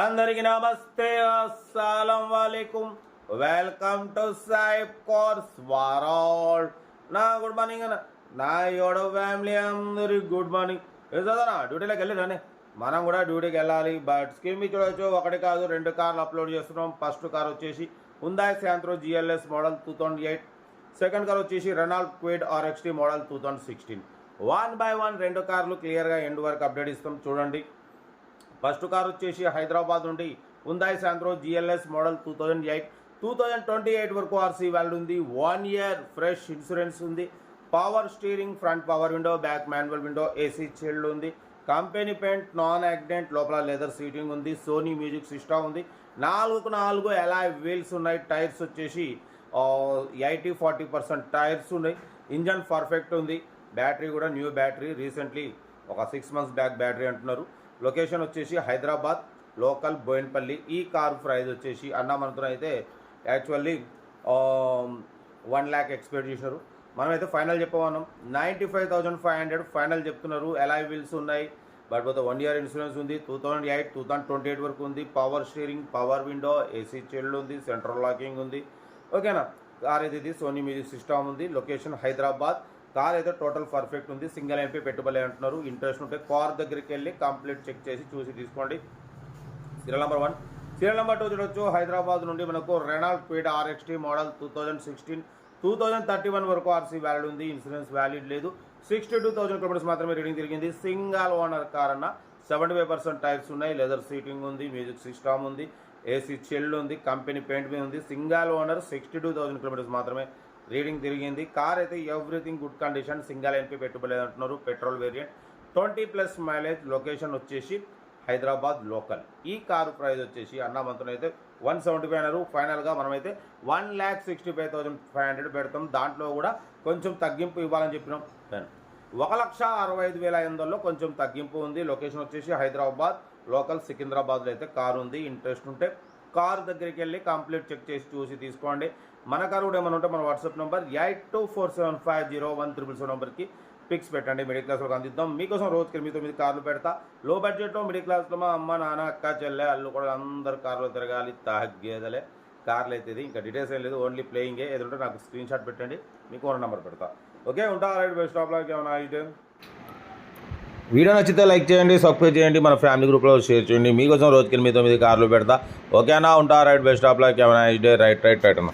అందరికి నమస్తే, అస్సలం వాలేకుమ్. Welcome to Saib course world. నా గుడ్ మార్నింగ్ అన్న, నా యోడో ఫ్యామిలీ అందరికి గుడ్ మార్నింగ్. చదవనా డ్యూటీలోకి వెళ్ళిరానే, మనం కూడా డ్యూటీకి వెళ్ళాలి. బట్ స్కీమ్ చూడవచ్చు, ఒకటి కాదు రెండు కార్లు అప్లోడ్ చేస్తున్నాం. ఫస్ట్ కార్ వచ్చేసి Hyundai Santro GLS model 2008. Second car వచ్చేసి Renault Kwid RXT model 2016. 1 by 1 రెండు కార్లు క్లియర్గా ఎండ్ వరకు అప్డేట్ ఇస్తాం చూడండి. ఫస్ట్ కార్ వచ్చేసి హైదరాబాద్ నుండి హుందాయ్ శాంత్రో GLS మోడల్ 2008. 2028 వరకు ఆర్సీ వ్యాలిడ్ ఉంది. 1 year ఫ్రెష్ ఇన్సూరెన్స్ ఉంది. Power steering, front power window, back manual window, AC chilled ఉంది. కంపెనీ పెయింట్, నాన్ యాక్సిడెంట్, లోపల లెదర్ సీటింగ్ ఉంది. సోనీ మ్యూజిక్ సిస్టమ్ ఉంది. 4 అలాయ్ వీల్స్ ఉన్నాయి. టైర్స్ వచ్చేసి 80-40% టైర్స్ ఉన్నాయి. ఇంజన్ పర్ఫెక్ట్ ఉంది. బ్యాటరీ కూడా న్యూ బ్యాటరీ, రీసెంట్లీ ఒక 6 months బ్యాక్ బ్యాటరీ అంటున్నారు. లొకేషన్ వచ్చేసి హైదరాబాద్ లోకల్ బోయిన్పల్లి. ఈ కార్ ప్రైస్ వచ్చేసి అన్న మనతో అయితే యాక్చువల్లీ 1 lakh ఎక్స్పెక్ట్ చేశారు. మనమైతే ఫైనల్ చెప్పమన్నాం 95,500 ఫైనల్ చెప్తున్నారు. అలాయ్ వీల్స్ ఉన్నాయి. బట్ 1 year ఇన్సూరెన్స్ ఉంది. 2008 2028 వరకు ఉంది. Power steering, power window, AC chilled ఉంది. సెంట్రల్ లాకింగ్ ఉంది. ఓకేనా. కార్ అయితే ఇది సోనీ మ్యూజిక్ సిస్టమ్ ఉంది. లొకేషన్ హైదరాబాద్. కార్ అయితే టోటల్ పర్ఫెక్ట్ ఉంది. సింగిల్ MP పెట్టుబడి అంటున్నారు. ఇంట్రెస్ట్ ఉంటే కార్ దగ్గరికి వెళ్ళి కంప్లీట్ చెక్ చేసి చూసి తీసుకోండి. Serial number 1. సీరియల్ నెంబర్ 2 చూడొచ్చు. హైదరాబాద్ నుండి మనకు రెనాల్ట్ క్విడ్ RXT మోడల్ 2016. 2031 వరకు ఆర్సీ వ్యాలిడ్ ఉంది. ఇన్సూరెన్స్ వ్యాలిడ్ లేదు. 62,000 కిలోమీటర్స్ మాత్రమే రీడింగ్ తిరిగింది. సింగల్ ఓనర్ కార్ అన్న. 75% టైర్స్ ఉన్నాయి. లెదర్ సీటింగ్ ఉంది. మ్యూజిక్ సిస్టమ్ ఉంది. AC చిల్డ్ ఉంది. కంపెనీ పెయింట్ మీద ఉంది. Single owner. 62,000 కిలోమీటర్స్ మాత్రమే రీడింగ్ తిరిగింది. కార్ అయితే everything good condition. Single MP పెట్టుబడి అంటున్నారు. Petrol variant, 20+ mileage. లొకేషన్ వచ్చేసి హైదరాబాద్ లోకల్. ఈ కారు ప్రైస్ వచ్చేసి అన్న మంత్రం అయితే 175 అన్నారు. ఫైనల్గా మనమైతే 1,65,500 పెడతాం. దాంట్లో కూడా కొంచెం తగ్గింపు ఇవ్వాలని చెప్పినాం. 1,65,500లో కొంచెం తగ్గింపు ఉంది. లొకేషన్ వచ్చేసి హైదరాబాద్ లోకల్ సికింద్రాబాద్లో అయితే కారు ఉంది. ఇంట్రెస్ట్ ఉంటే కారు దగ్గరికి వెళ్ళి కంప్లీట్ చెక్ చేసి చూసి తీసుకోండి. మన కారు కూడా ఏమైనా ఉంటే మన వాట్సాప్ నెంబర్ 8247501777 నెంబర్కి పిక్స్ పెట్టండి. మిడిల్ క్లాస్ వాళ్ళకి అందిద్దాం. మీకోసం రోజుకి 8-9 కార్లు పెడతా. లో బడ్జెట్లో మిడిల్ క్లాస్లో మా అమ్మ నాన్న అక్క చెల్లె అల్లు కూడా అందరు కార్లు తిరగాలి. తాగేదలే కార్లు అయితే ఇది. ఇంకా డీటెయిల్స్ ఏం లేదు, ఓన్లీ ప్లేయింగే. ఏదంటే నాకు స్క్రీన్ షాట్ పెట్టండి, మీకు ఓన్ నెంబర్ పెడతా. ఓకే, ఉంటా. Right, best of luck. ఏమైనా అయితే వీడియో నచ్చితే లైక్ చేయండి, సబ్స్క్రైబ్ చేయండి, మన ఫ్యామిలీ గ్రూప్లో షేర్ చేయండి. మీకోసం రోజుకి 8-9 కార్లు పెడతా. ఓకేనా, ఉంటా. Right, best of luck. ఏమైనా రైట్ అన్న.